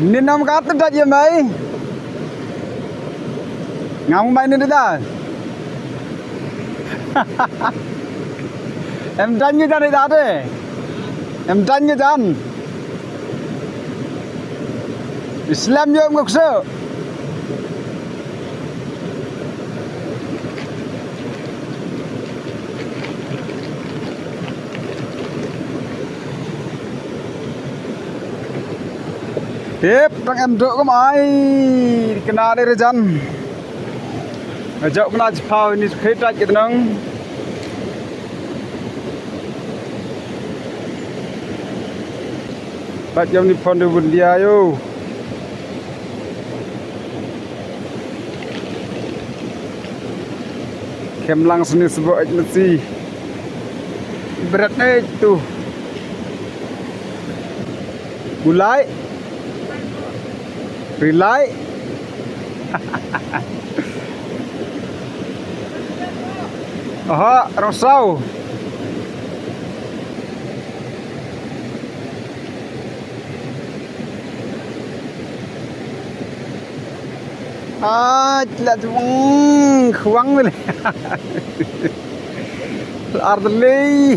Ni nam kata tak je mai. Ngam mai ni dah. Em tanya tadi dah deh. Em tanya kan. Islam yo ngokso. Tiếp các em đỡ có ai kena đây rejan. Jauh kena jepau ini kereta kita nang. Pak jam ni pon dulu dia yo. Kemlang seni sebuah agensi. Beratnya itu. Gulai. Relay. Aha, rosau. Celat khuang ni. Ardli.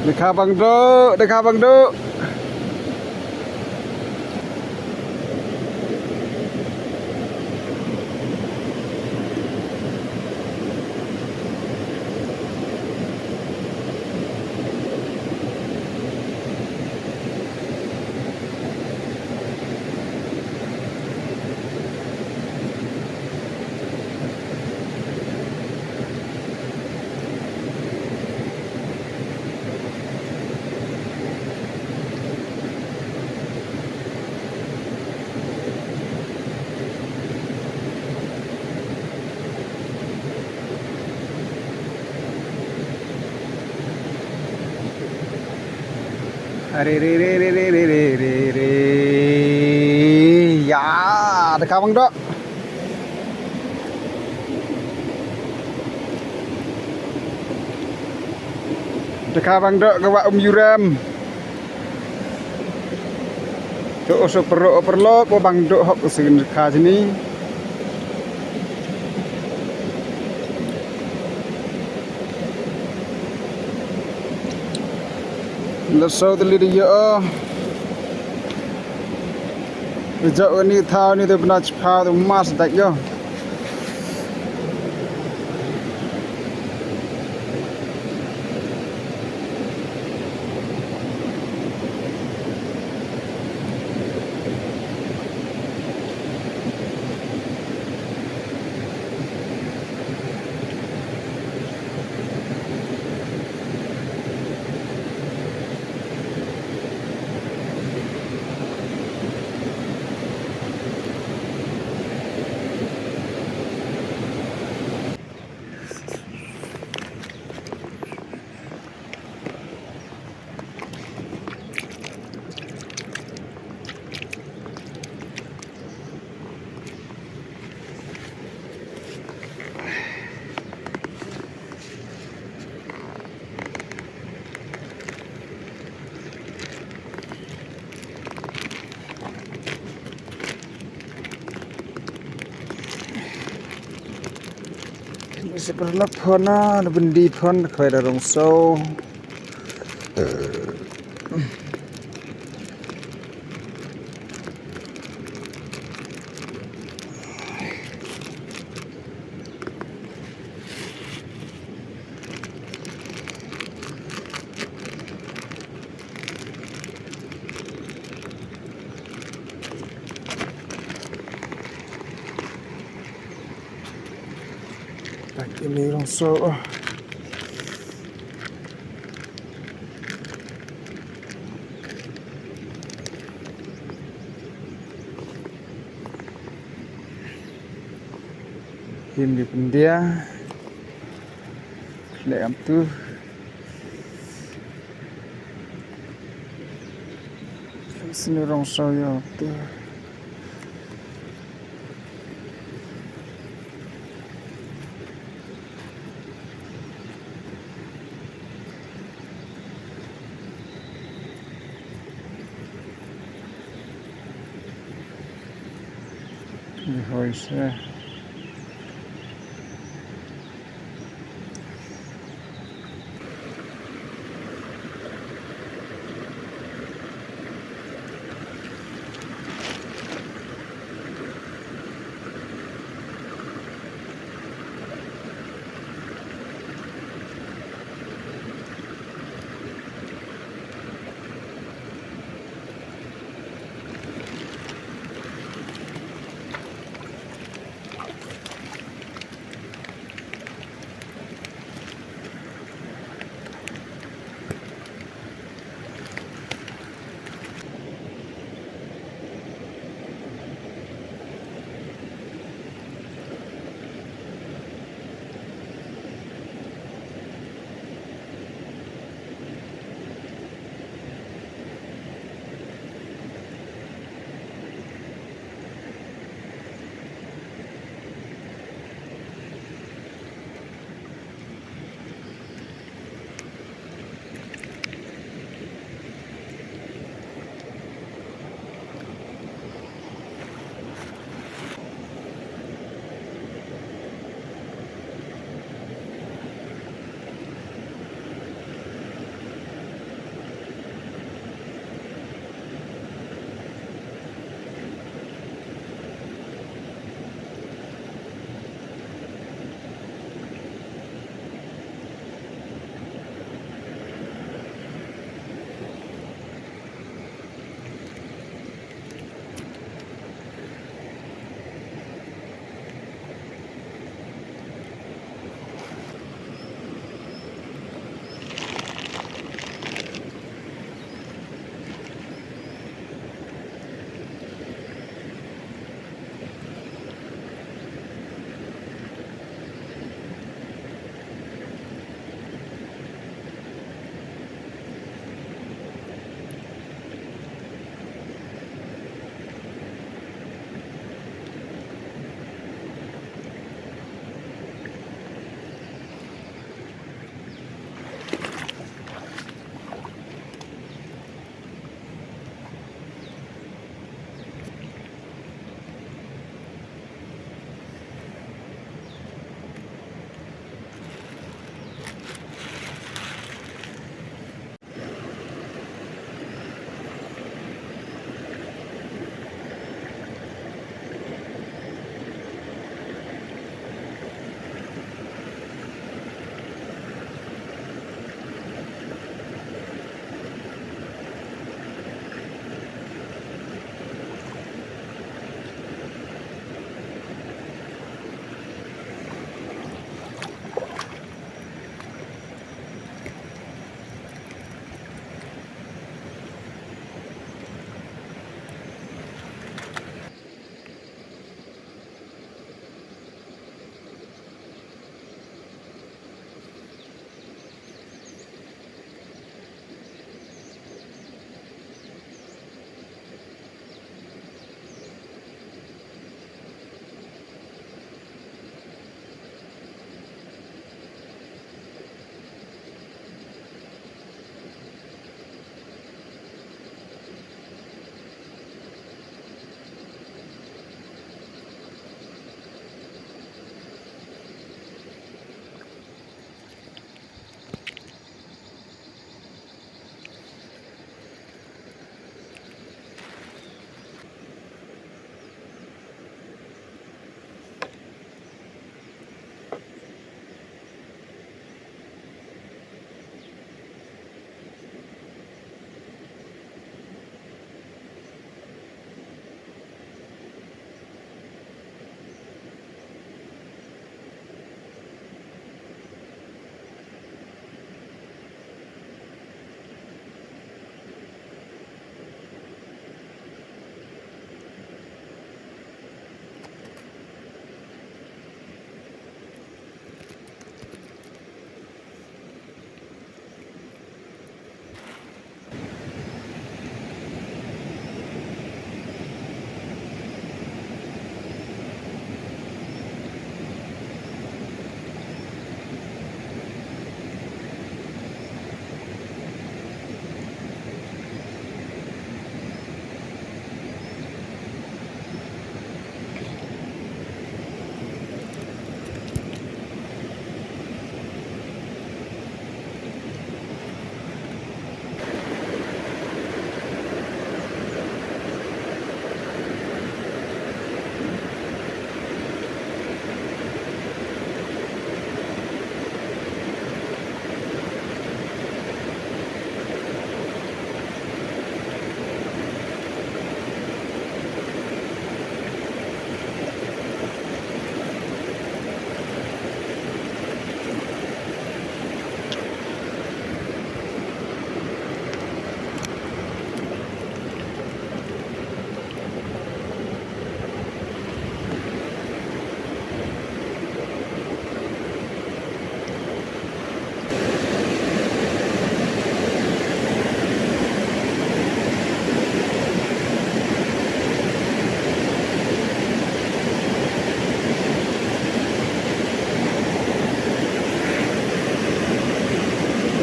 Dekat Bang Duk, dekat Bang Duk. Ya, dekat Bang Duk. Dekat Bang Duk ke Wak Yuram. Tu usuk perlu Bang Duk hok kesini dekat sini. Lesau teli dia. Jauh ni tahu ni tu pernah cepat tu mas tak yo. Seperti phone na bendi phone khoi da rong so Ini rongsok. Hindi pendia. Lek am tu. Sini rongsok ya tu. Ni hoise.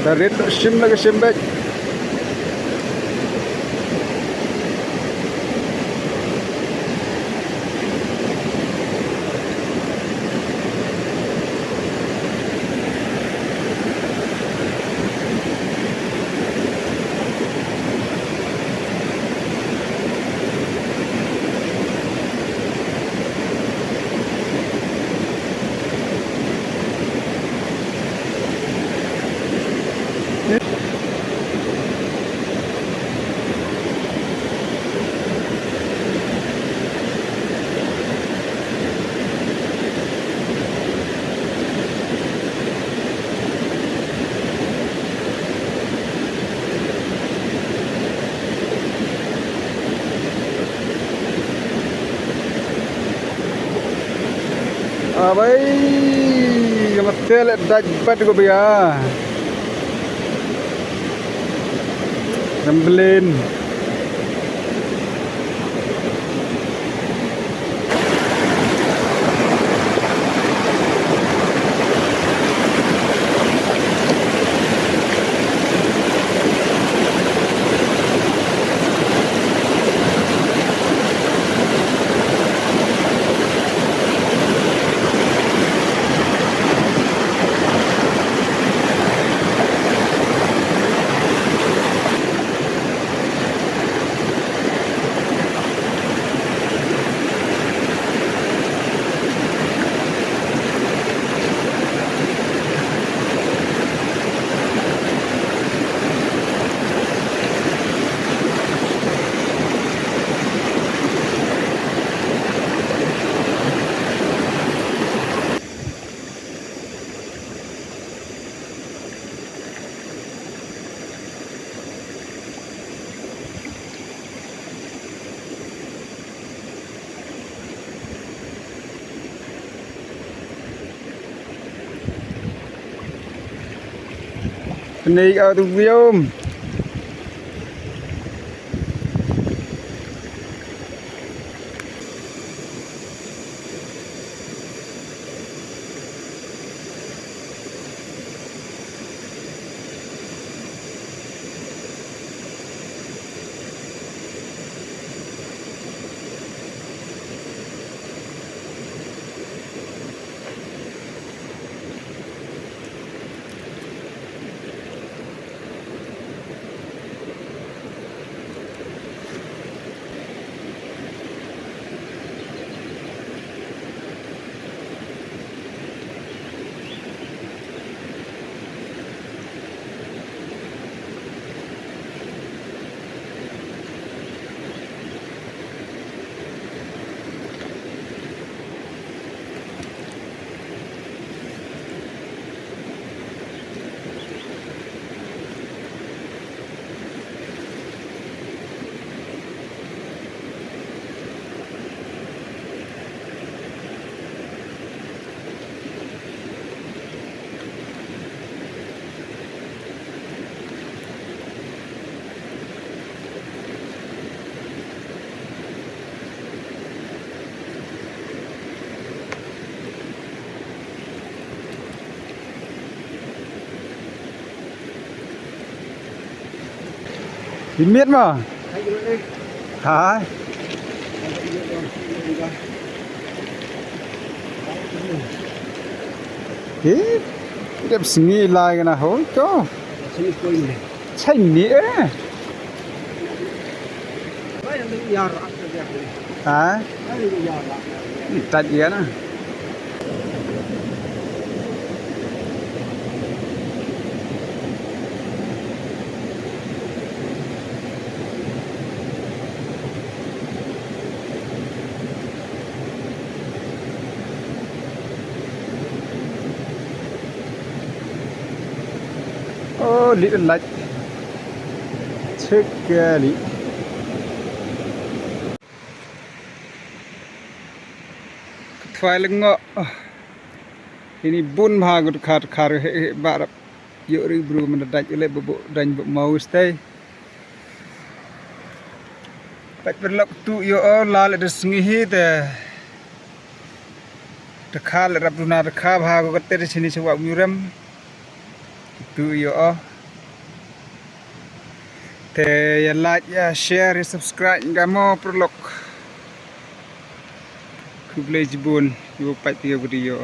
Tarit sim lagi sim back. Abai, matel dapat ko biya. Rembelin. Này ở tụi viêm. Biết biết mà. Hả? Thế đẹp nghĩ lại cái nào hối cho chanh nghĩa hả? Tạch gì nè. Oh, little light. Check it. Phải là ngọ. Ini bun bhagut khar he barap. Yuri bro man daj le bo dan bo mau stay. Pat perlok tu yo lal de sngi te. Te khal rap duna te kha bhagut te sini sewa muram. Tu yo ya like ya share ya subscribe gamo perlok ku boleh jebun 2 4 3 video